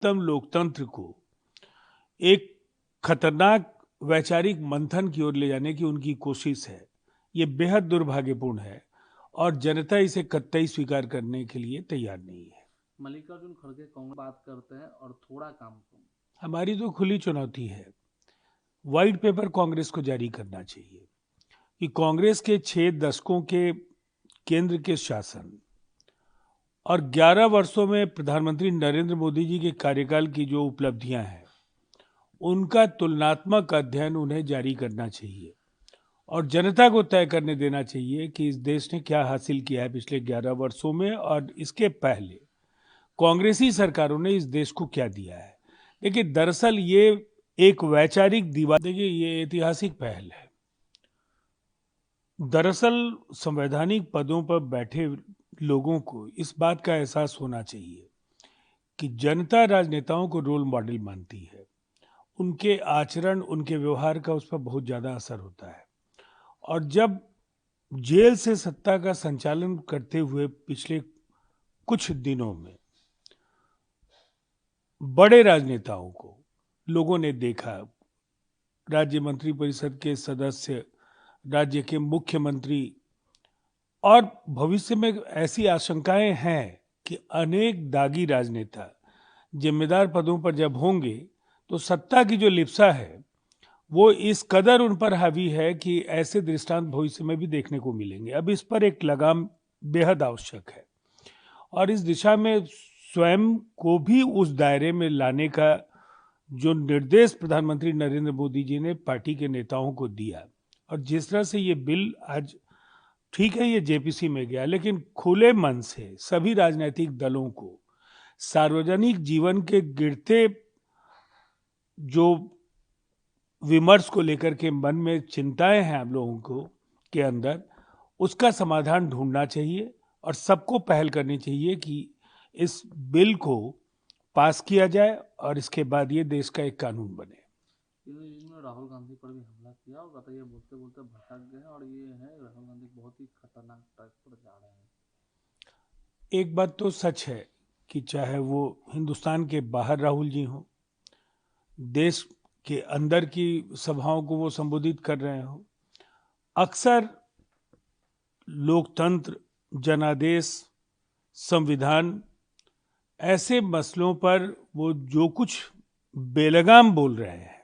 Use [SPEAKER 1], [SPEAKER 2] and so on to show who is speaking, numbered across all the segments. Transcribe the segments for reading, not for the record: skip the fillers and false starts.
[SPEAKER 1] विशालतम लोकतंत्र को एक खतरनाक वैचारिक मंथन की ओर ले जाने की उनकी कोशिश है। ये बेहद दुर्भाग्यपूर्ण है और जनता इसे कतई स्वीकार करने के लिए तैयार नहीं है।
[SPEAKER 2] मल्लिकार्जुन खड़गे कांग्रेस बात करते हैं और थोड़ा काम कम।
[SPEAKER 1] हमारी तो खुली चुनौती है। व्हाइट पेपर कांग्रेस को जारी करना चाहिए कि कांग्रेस के 6 दशकों के केंद्र के शासन और 11 वर्षों में प्रधानमंत्री नरेंद्र मोदी जी के कार्यकाल की जो उपलब्धियां हैं उनका तुलनात्मक अध्ययन उन्हें जारी करना चाहिए और जनता को तय करने देना चाहिए कि इस देश ने क्या हासिल किया है पिछले 11 वर्षों में और इसके पहले कांग्रेसी सरकारों ने इस देश को क्या दिया है। देखिए, दरअसल ये एक वैचारिक दीवार, देखिए ये ऐतिहासिक पहल है। दरअसल संवैधानिक पदों पर बैठे लोगों को इस बात का एहसास होना चाहिए कि जनता राजनेताओं को रोल मॉडल मानती है। उनके आचरण, उनके व्यवहार का उस पर बहुत ज्यादा असर होता है। और जब जेल से सत्ता का संचालन करते हुए पिछले कुछ दिनों में बड़े राजनेताओं को लोगों ने देखा, राज्य मंत्रिपरिषद के सदस्य, राज्य के मुख्यमंत्री, और भविष्य में ऐसी आशंकाएं हैं कि अनेक दागी राजनेता जिम्मेदार पदों पर जब होंगे तो सत्ता की जो लिप्सा है वो इस कदर उन पर हावी है कि ऐसे दृष्टांत भविष्य में भी देखने को मिलेंगे। अब इस पर एक लगाम बेहद आवश्यक है और इस दिशा में स्वयं को भी उस दायरे में लाने का जो निर्देश प्रधानमंत्री नरेंद्र मोदी जी ने पार्टी के नेताओं को दिया, और जिस तरह से ये बिल आज, ठीक है ये जेपीसी में गया, लेकिन खुले मन से सभी राजनीतिक दलों को सार्वजनिक जीवन के गिरते जो विमर्श को लेकर के मन में चिंताएं हैं आप लोगों को के अंदर, उसका समाधान ढूंढना चाहिए और सबको पहल करनी चाहिए कि इस बिल को पास किया जाए और इसके बाद ये देश का एक कानून बने।
[SPEAKER 2] इन्होंने राहुल गांधी पर भी हमला किया और बताइए, बोलते बोलते भटक गए और ये है राहुल गांधी बहुत ही खतरनाक टाइप पर जा रहे हैं।
[SPEAKER 1] एक बात तो सच है कि चाहे वो हिंदुस्तान के बाहर राहुल जी हों, देश के अंदर की सभाओं को वो संबोधित कर रहे हो, अक्सर लोकतंत्र, जनादेश, संविधान, ऐसे मसलों पर वो जो कुछ बेलगाम बोल रहे हैं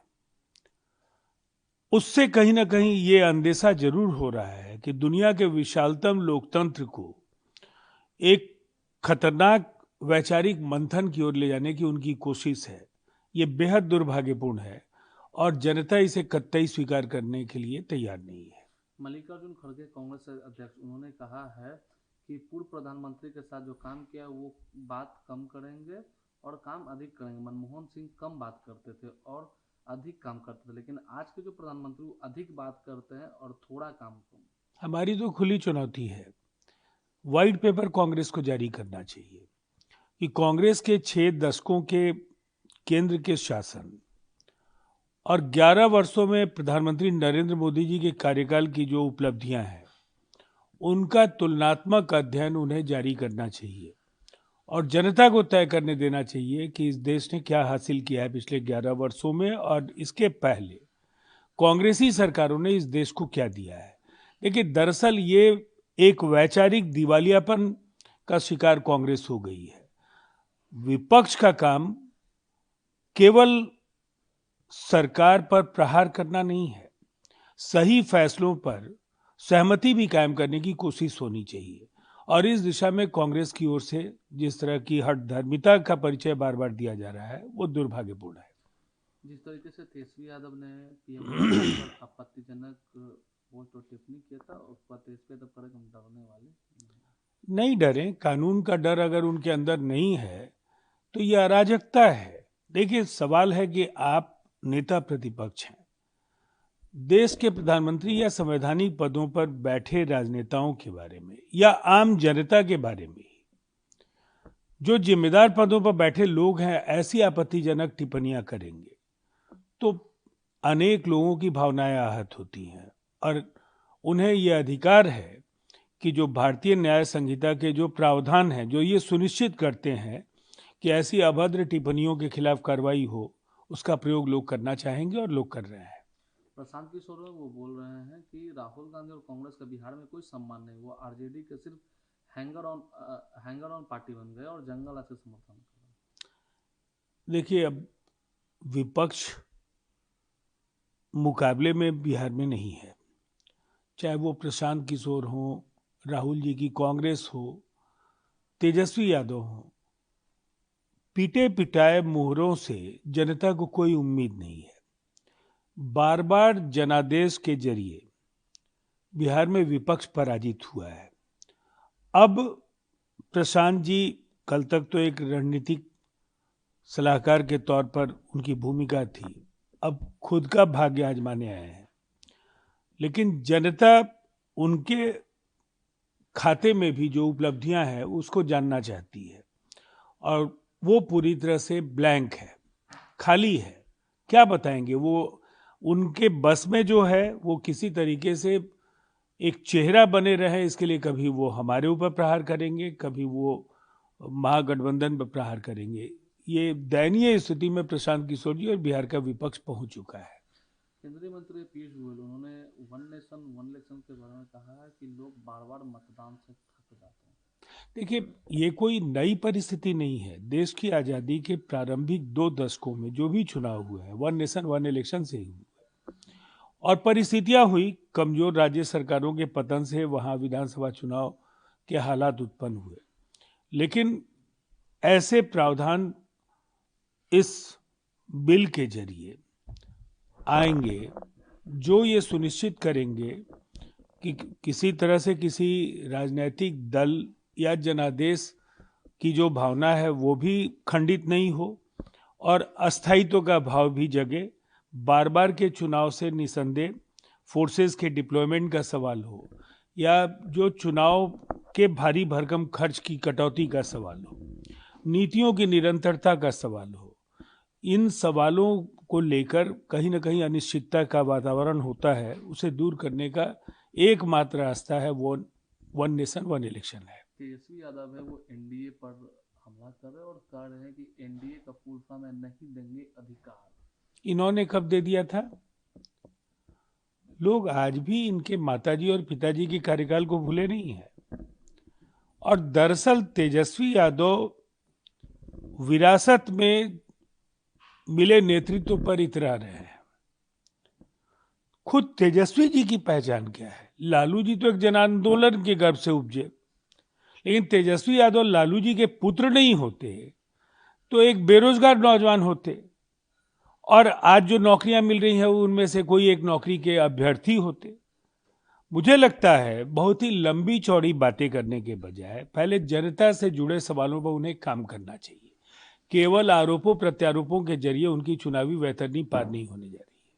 [SPEAKER 1] उससे कहीं ना कहीं ये अंदेशा जरूर हो रहा है कि दुनिया के विशालतम लोकतंत्र को एक खतरनाक वैचारिक मंथन की ओर ले जाने की उनकी कोशिश है। ये बेहद दुर्भाग्यपूर्ण है और जनता इसे कतई स्वीकार करने के लिए तैयार नहीं है।
[SPEAKER 2] मल्लिकार्जुन खड़गे कांग्रेस अध्यक्ष, उन्होंने कहा है कि पूर्व प्रधानमंत्री के साथ जो काम किया वो बात कम करेंगे और काम अधिक करेंगे। मनमोहन सिंह कम बात करते थे और अधिक काम करते थे, लेकिन आज के जो प्रधानमंत्री वो अधिक बात करते हैं और थोड़ा काम कम।
[SPEAKER 1] हमारी तो खुली चुनौती है। व्हाइट पेपर कांग्रेस को जारी करना चाहिए कि कांग्रेस के 6 दशकों के केंद्र के शासन और 11 वर्षों में प्रधानमंत्री नरेंद्र मोदी जी के कार्यकाल की जो उपलब्धियां हैं उनका तुलनात्मक अध्ययन उन्हें जारी करना चाहिए और जनता को तय करने देना चाहिए कि इस देश ने क्या हासिल किया है पिछले 11 वर्षों में और इसके पहले कांग्रेसी सरकारों ने इस देश को क्या दिया है। देखिए, दरअसल ये एक वैचारिक दिवालियापन का शिकार कांग्रेस हो गई है। विपक्ष का काम केवल सरकार पर प्रहार करना नहीं है, सही फैसलों पर सहमति भी कायम करने की कोशिश होनी चाहिए और इस दिशा में कांग्रेस की ओर से जिस तरह की हठधर्मिता का परिचय बार बार दिया जा रहा है वो दुर्भाग्यपूर्ण है।
[SPEAKER 2] जिस तरीके से तेजस्वी यादव ने पीएम मोदी जी पर आपत्तिजनक पोस्ट और टिप्पणी किया था, उस पर तेजस्वी यादव पर हम डरने वाले
[SPEAKER 1] नहीं डरें, कानून का डर अगर उनके अंदर नहीं है तो ये अराजकता है। देखिए, सवाल है कि आप नेता प्रतिपक्ष हैं, देश के प्रधानमंत्री या संवैधानिक पदों पर बैठे राजनेताओं के बारे में या आम जनता के बारे में जो जिम्मेदार पदों पर बैठे लोग हैं ऐसी आपत्तिजनक टिप्पणियां करेंगे तो अनेक लोगों की भावनाएं आहत होती हैं और उन्हें यह अधिकार है कि जो भारतीय न्याय संहिता के जो प्रावधान हैं जो ये सुनिश्चित करते हैं कि ऐसी अभद्र टिप्पणियों के खिलाफ कार्रवाई हो, उसका प्रयोग लोग करना चाहेंगे और लोग कर रहे हैं।
[SPEAKER 2] प्रशांत किशोर वो बोल रहे हैं कि राहुल गांधी और कांग्रेस का बिहार में कोई सम्मान नहीं, वो आरजेडी के सिर्फ हैंगर ऑन पार्टी बन गए और जंगल से समर्थन कर रहे हैं।
[SPEAKER 1] देखिए, अब विपक्ष मुकाबले में बिहार में नहीं है, चाहे वो प्रशांत किशोर हो, राहुल जी की कांग्रेस हो, तेजस्वी यादव हो। पीटे पिटाए मोहरों से जनता को कोई उम्मीद नहीं है। बार बार जनादेश के जरिए बिहार में विपक्ष पराजित हुआ है। अब प्रशांत जी, कल तक तो एक रणनीतिक सलाहकार के तौर पर उनकी भूमिका थी, अब खुद का भाग्य आजमाने आए हैं। लेकिन जनता उनके खाते में भी जो उपलब्धियां हैं उसको जानना चाहती है, और वो पूरी तरह से ब्लैंक है, खाली है। क्या बताएंगे वो? उनके बस में जो है वो किसी तरीके से एक चेहरा बने रहे, इसके लिए कभी वो हमारे ऊपर प्रहार करेंगे, कभी वो महागठबंधन पर प्रहार करेंगे। ये दयनीय स्थिति में प्रशांत किशोर जी और बिहार का विपक्ष पहुंच चुका है।
[SPEAKER 2] केंद्रीय मंत्री पीयूष गोयल, उन्होंने वन नेशन वन इलेक्शन के बारे में कहा है कि लोग बार बार मतदान से थक जाते हैं।
[SPEAKER 1] देखिए, ये कोई नई परिस्थिति नहीं है। देश की आज़ादी के प्रारंभिक 2 दशकों में जो भी चुनाव हुए हैं, वन नेशन वन इलेक्शन से ही हुए, और परिस्थितियां हुई। कमजोर राज्य सरकारों के पतन से वहां विधानसभा चुनाव के हालात उत्पन्न हुए। लेकिन ऐसे प्रावधान इस बिल के जरिए आएंगे जो ये सुनिश्चित करेंगे कि किसी तरह से किसी राजनीतिक दल या जनादेश की जो भावना है वो भी खंडित नहीं हो, और अस्थायित्व का भाव भी जगे। बार बार के चुनाव से निसंदेह फोर्सेस के डिप्लॉयमेंट का सवाल हो, या जो चुनाव के भारी भरकम खर्च की कटौती का सवाल हो, नीतियों की निरंतरता का सवाल हो, इन सवालों को लेकर कहीं ना कहीं अनिश्चितता का वातावरण होता है। उसे दूर करने का एकमात्र रास्ता है वो वन नेशन वन इलेक्शन है।
[SPEAKER 2] तेजस्वी यादव है वो एनडीए पर हमला कर रहे हैं और कह रहे हैं कि एनडीए का फुल फॉर्म है नहीं देंगे अधिकार।
[SPEAKER 1] इन्होंने कब दे दिया था? लोग आज भी इनके माताजी और पिताजी के कार्यकाल को भूले नहीं है। और दरअसल तेजस्वी यादव विरासत में मिले नेतृत्व पर इतरा रहे हैं। खुद तेजस्वी जी की पहचान क्या है? लालू जी तो एक जन आंदोलन के गर्भ से उपजे, लेकिन तेजस्वी यादव लालू जी के पुत्र नहीं होते तो एक बेरोजगार नौजवान होते, और आज जो नौकरियां मिल रही हैं उनमें से कोई एक नौकरी के अभ्यर्थी होते। मुझे लगता है बहुत ही लंबी चौड़ी बातें करने के बजाय पहले जनता से जुड़े सवालों पर उन्हें काम करना चाहिए। केवल आरोपों प्रत्यारोपों के जरिए उनकी चुनावी वैतरणी पार नहीं होने जा रही।